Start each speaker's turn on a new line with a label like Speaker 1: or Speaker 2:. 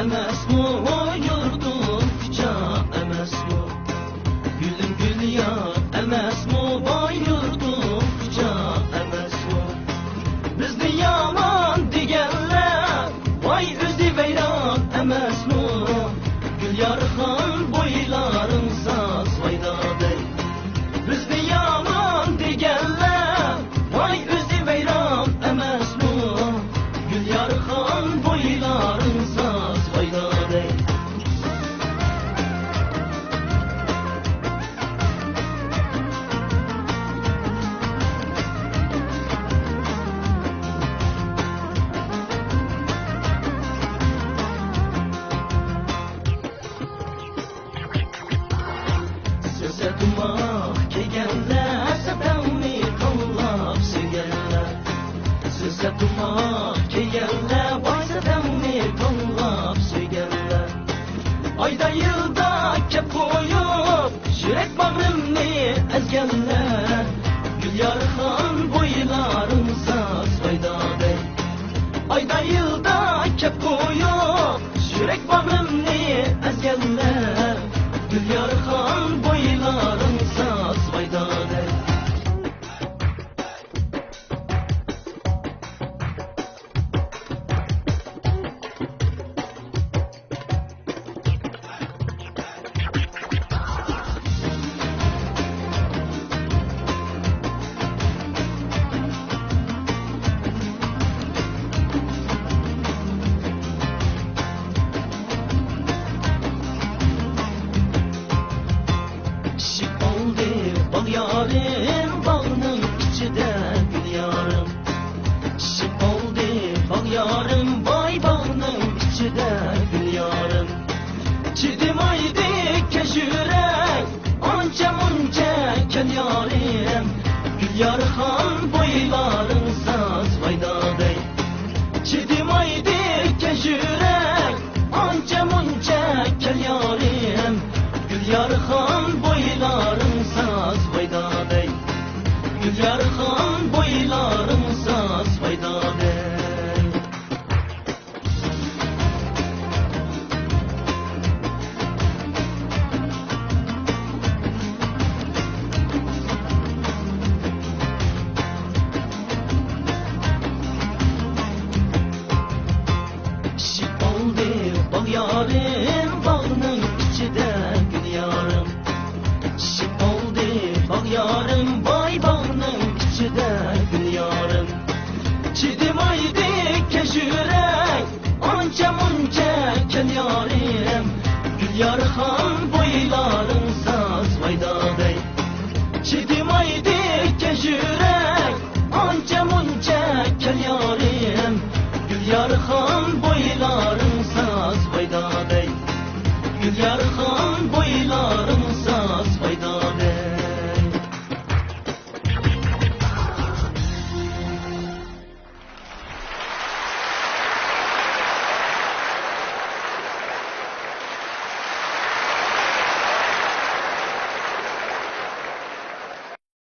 Speaker 1: emas bu yurdum kucha emas bu gülüm gül yar emas bu yurdum kucha emas bu bizni yaman deganlar voy o'zi vayron emas bu gül yarxan bo'ylaring soz foydaday bizni yaman deganlar voy o'zi vayron emas bu gül yarxan bo'ylaring soz foydaday Sözatmak kelganlar satamni qo'llab sevganlar Sözatmak kelganlar voy satamni qo'llab sevganlar oyda yilda kep qo'yib yurak bag'rimni ezganlar gul yarxan bo'ylaring soz foydaday oyda yilda kep qo'yib yurak bag'rimni ezganlar gul yarxan bo'ylaring soz foydaday Bal yarim bağının içinde gül yarım Şıp oldu bal yarım vay bağının içinde gül yarım Çidim aydı keşürek anca munca kel yarim Gül yarxan boyların saz faydaday Çidim aydı keşürek anca munca kel yarim Gül yarxan boyların saz faydaday Gül yarxan boyların saz faydaday Şıp oldu bal yarim bağının içinde gül yarım Şıp oldu bal yarım vay bağının içinde gül yarım Çidim aydı keşürek anca munca kel yarim Gül yarxan